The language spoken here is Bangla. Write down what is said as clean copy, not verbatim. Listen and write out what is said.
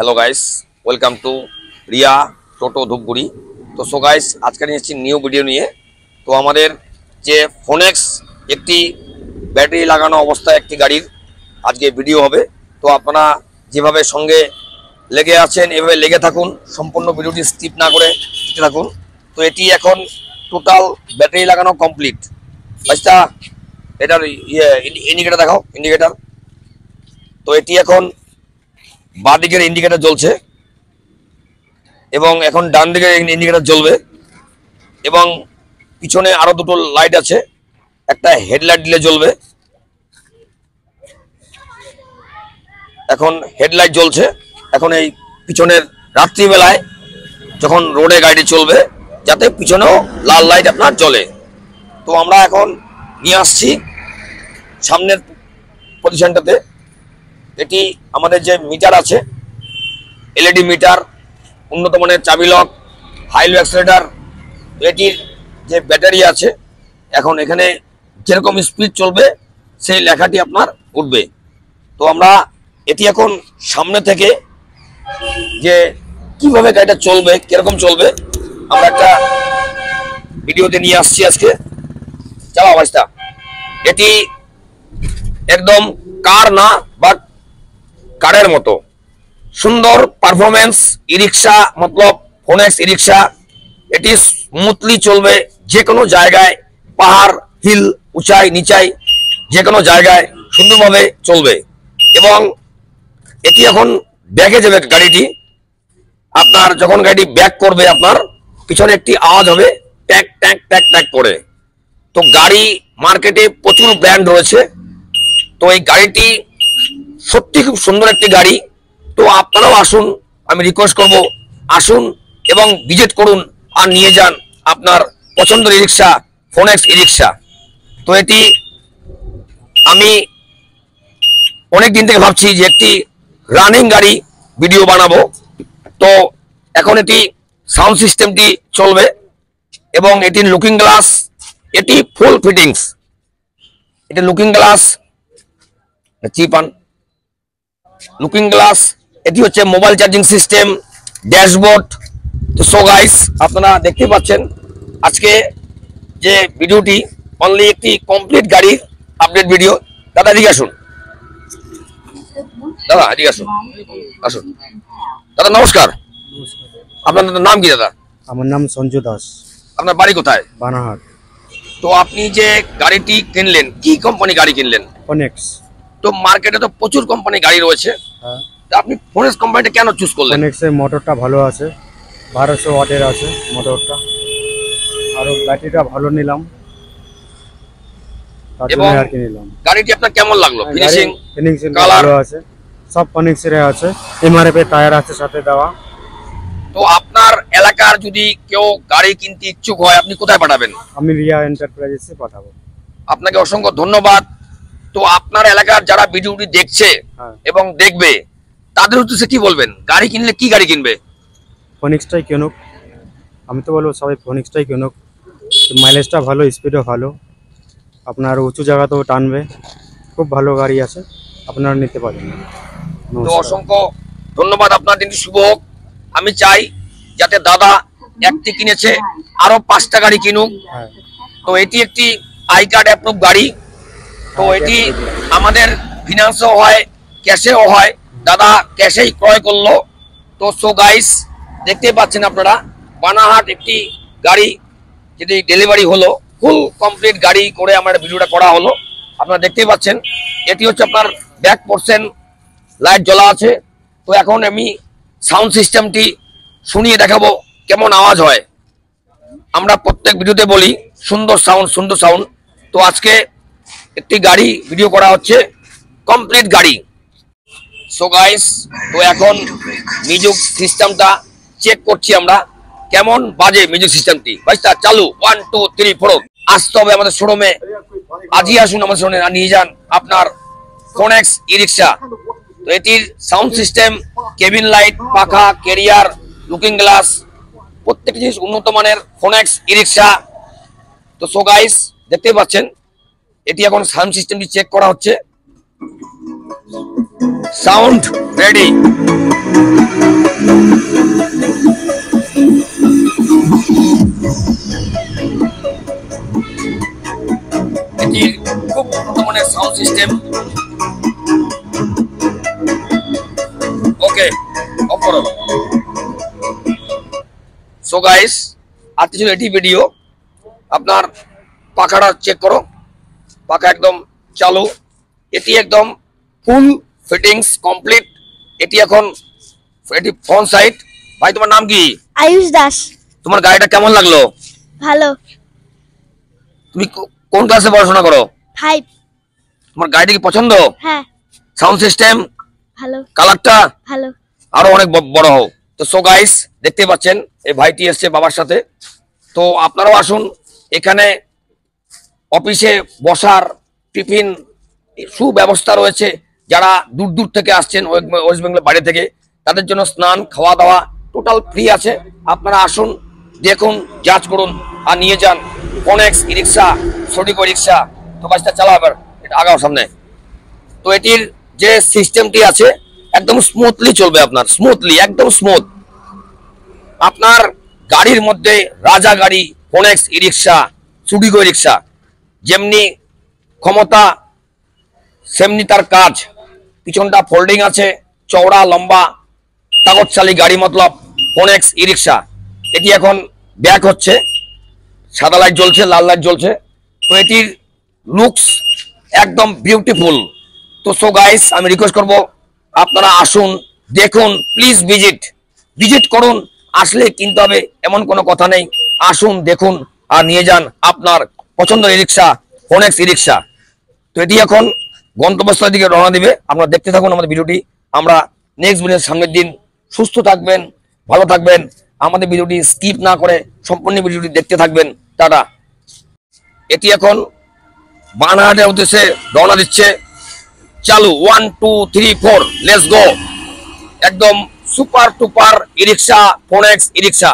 हेलो गाइस, वेलकम टू रिया टोटो धूपगुड़ी। तो सो गाइस आज के নিয়ে নিউ ভিডিও নিয়ে তো আমাদের যে ফোনেক্স একটি ব্যাটারি লাগানো অবস্থায় একটি গাড়ির আজকে ভিডিও হবে। তো আপনারা যেভাবে সঙ্গে লেগে আছেন এভাবে লেগে থাকুন, সম্পূর্ণ ভিডিওটি স্কিপ না করে দেখতে থাকুন। তো এটি এখন টোটাল ব্যাটারি লাগানো কমপ্লিট। বাচ্চা এটার ইন্ডিকেটর দেখাও, ইন্ডিকেটর। তো এটি এখন বাঁ দিকের ইন্ডিকেটর জ্বলছে এবং এখন ডান দিকের ইন্ডিকেটর জ্বলবে এবং পিছনে আরো দুটো লাইট আছে, একটা হেডলাইট দিলে জ্বলবে। এখন হেডলাইট জ্বলছে। এখন এই পিছনের রাত্রিবেলায় যখন রোডে গাড়ি চলবে যাতে পিছনেও লাল লাইট আপনার জ্বলে। তো আমরা এখন নিয়ে আসছি সামনের পজিশনটাতে। এটি আমাদের যে মিটার আছে, এলইডি মিটার, উন্নত মানের চাবি লক, হাই লো অ্যাক্সিলারেটর, এটির যে ব্যাটারি আছে এখন এখানে যেরকম স্পিড চলবে সেই লেখাটি আপনার উঠবে। তো আমরা এটি এখন সামনে থেকে যে কিভাবে গাড়িটা চলবে, কিরকম চলবে আমরা একটা ভিডিওতে নিয়ে আসছি আজকে। চালাও বাস্তা। এটি একদম কার না, বাট কারের মতো সুন্দর পারফরমেন্স ই রিক্সা, মতলব ফোনেক্স ই রিক্সা। এটি স্মুথলি চলবে যে কোনো জায়গায়, পাহাড়, হিল, উঁচাই নিচাই, যে কোনো জায়গায় সুন্দরভাবে চলবে। এবং এটি এখন ব্যাকে যাবে গাড়িটি। আপনার যখন গাড়িটি ব্যাক করবে আপনার পিছনে একটি আওয়াজ হবে, ট্যাক ট্যাক ট্যাক ট্যাক করে। তো গাড়ি মার্কেটে প্রচুর ব্র্যান্ড রয়েছে। তো এই গাড়িটি সত্যি খুব সুন্দর একটি গাড়ি। তো আপনারাও আসুন, আমি রিকোয়েস্ট করব আসুন এবং ভিজিট করুন আর নিয়ে যান আপনার পছন্দের ই রিক্সা, ফোনেক্স ই রিক্সা। তো এটি আমি অনেক দিন থেকে ভাবছি যে একটি রানিং গাড়ি ভিডিও বানাবো। তো এখন এটি সাউন্ড সিস্টেমটি চলবে এবং এটির লুকিং গ্লাস, এটি ফুল ফিটিংস। এটি লুকিং গ্লাস, চিপান লুকিং গ্লাস, এটি হচ্ছে মোবাইল চার্জিং সিস্টেম, ড্যাশবোর্ড। তো সো গাইস আপনারা দেখতে পাচ্ছেন আজকে যে ভিডিওটি অনলি একটি কমপ্লিট গাড়ির আপডেট ভিডিও। দাদা এদিকে আসুন, দাদা এদিকে আসুন, আসুন দাদা। নমস্কার, আপনার নাম কি দাদা? আমার নাম সঞ্জু দাস। আপনার বাড়ি কোথায়? বানাহাট। তো আপনি যে গাড়িটি কিনলেন, কি কোম্পানি গাড়ি কিনলেন? ফোনেক্স। তো মার্কেটে তো প্রচুর কোম্পানি গাড়ি রয়েছে, আপনি ফোনেক্স কোম্পানিটা কেন চুজ করলেন? ফোনেক্সের মোটরটা ভালো আছে, 1200 ওয়াটের আছে মোটরটা, আর ব্যাটারিটা ভালো নিলাম, তার জন্য আর কি নিলাম। গাড়িটি আপনার কেমন লাগলো? ফিনিশিং ভালো আছে, সব ফোনেক্সের আছে, এমআরএফ এর টায়ার আছে সাথে দেওয়া। তো আপনার এলাকার যদি কেউ গাড়ি কিনতে ইচ্ছুক হয় আপনি কোথায় পাঠাবেন? আমি রিয়া এন্টারপ্রাইজে পাঠাবো। আপনাকে অসংখ্য ধন্যবাদ। তো আপনার এলাকার যারা ভিডিওটি দেখছে এবং দেখবে তাদের উদ্দেশ্যে কি বলবেন? গাড়ি কিনলে কি গাড়ি কিনবে? ফোনেক্সটাই কিনুক, আমি তো বলবো সবাই ফোনেক্সটাই কিনুক। মাইলেজটা ভালো, স্পিডও ভালো, আপনার উঁচু জায়গাতেও টানবে, খুব ভালো গাড়ি আছে, আপনারা নিতে পারেন। তো অসংখ্য ধন্যবাদ, আপনার দিনটি শুভ হোক। আমি চাই যাতে দাদা একটি কিনেছে আরো 5টা গাড়ি কিনুক। তো এটি একটি আই কার্ড অ্যাপ্রুভ গাড়ি। তো এটি আমাদের ফিনান্সও হয়, ক্যাশেও হয়। দাদা ক্যাশেই ক্রয় করলো। তো সো গাইস দেখতে পাচ্ছেন আপনারা বানাহাট একটি গাড়ি যেটি ডেলিভারি হলো, ফুল কমপ্লিট গাড়ি করে আমার ভিডিওটা করা হলো। আপনারা দেখতেই পাচ্ছেন এটি হচ্ছে আপনার ব্যাক পোর্শন, লাইট জ্বলা আছে। তো এখন আমি সাউন্ড সিস্টেমটি শুনিয়ে দেখাবো কেমন আওয়াজ হয়। আমরা প্রত্যেক ভিডিওতে বলি সুন্দর সাউন্ড, সুন্দর সাউন্ড। তো আজকে একটি গাড়ি ভিডিও করা হচ্ছে, কমপ্লিট গাড়ি। সো গাইস তো এখন মিউজিক সিস্টেমটা চেক করছি আমরা কেমন বাজে মিউজিক সিস্টেমটি। ভাইটা চালু, 1 2 3 4। আসতে হবে আমাদের শোরুমে, আজই আসুন আমাদের শোরুমে আর নিয়ে যান আপনার ফোনেক্স ই রিক্সা। তো এটির সাউন্ড সিস্টেম, কেবিন লাইট, পাখা, ক্যারিয়ার, লুকিং গ্লাস, প্রত্যেকটি জিনিস উন্নত মানের ফোনেক্স ই রিক্সা। তো সো গাইস দেখতেই পাচ্ছেন এটি এখন সাউন্ড সিস্টেমটি চেক করা হচ্ছে। Sound ready. ওকে, অফ করো। সো গাইস, আজকে ছিল এটি ভিডিও। আপনার পাখাটা চেক করো, পাখা একদম চালু, এটি একদম ফুল ফিটিংস কমপ্লিট। এটি এখন এটি ফ্রন্ট সাইড। ভাই তোমার নাম কি? আয়ুষ দাস। তোমার গাড়িটা কেমন লাগলো? ভালো। তুমি কোন ক্লাসে পড়াশোনা করো? 5। তোমার গাড়িটা কি পছন্দ? হ্যাঁ। সাউন্ড সিস্টেম, ভালো। কালারটা ভালো। আরো অনেক বড় হোক। তো সো গাইস, দেখতে পাচ্ছেন এই ভাইটি এসছে বাবার সাথে। তো আপনারাও আসুন, এখানে অফিসে বসার টিফিন সুব্যবস্থা রয়েছে। যারা দূর দূর থেকে আসছেন ওয়েস্ট বেঙ্গলের বাইরে থেকে, তাদের জন্য স্নান খাওয়া দাওয়া টোটাল ফ্রি আছে। আপনারা আসুন, দেখুন, জাজ করুন আর নিয়ে যান। ফোনেক্স ই রিক্সা, সডিকো রিক্সা। তো বাসটা চালাও, এবার এটা আগাও সামনে। তো এটির যে সিস্টেমটি আছে একদম স্মুথলি চলবে, আপনার স্মুথলি, একদম স্মুথ। আপনার গাড়ির মধ্যে রাজা গাড়ি, ফোনেক্স ই রিক্সা, সুডিকো রিক্সা যেমনি ক্ষমতা সেমনি তার কাজ। পিছনটা ফোল্ডিং আছে, চওড়া লম্বা কাগজশালী গাড়ি, মতলব ফোনেক্স ই রিক্সা। এটি এখন ব্যাক হচ্ছে, সাদা লাইট জ্বলছে, লাল লাইট জ্বলছে। তো এটির লুকস একদম বিউটিফুল। তো সো গাইস, আমি রিকোয়েস্ট করব আপনারা আসুন, দেখুন, প্লিজ ভিজিট করুন। আসলে কিনতে হবে এমন কোনো কথা নেই। আসুন, দেখুন আর নিয়ে যান আপনার পছন্দের ই রিক্সা, ফোনেক্স ই রিক্সা। তো এটি এখন গন্তব্যস্থলের দিকে রওনা দিবে। আপনারা দেখতে থাকুন আমাদের ভিডিওটি। আমরা নেক্সট ভিডিওর সামনের দিন সুস্থ থাকবেন, ভালো থাকবেন। আমাদের ভিডিওটি স্কিপ না করে সম্পূর্ণ ভিডিওটি দেখতে থাকবেন। টাটা। এটি এখন বানাহাটের উদ্দেশ্যে রওনা দিচ্ছে। চালু, 1 2 3 4, লেটস গো। একদম সুপার টুপার ই রিক্সা, ফোনেক্স ই রিক্সা।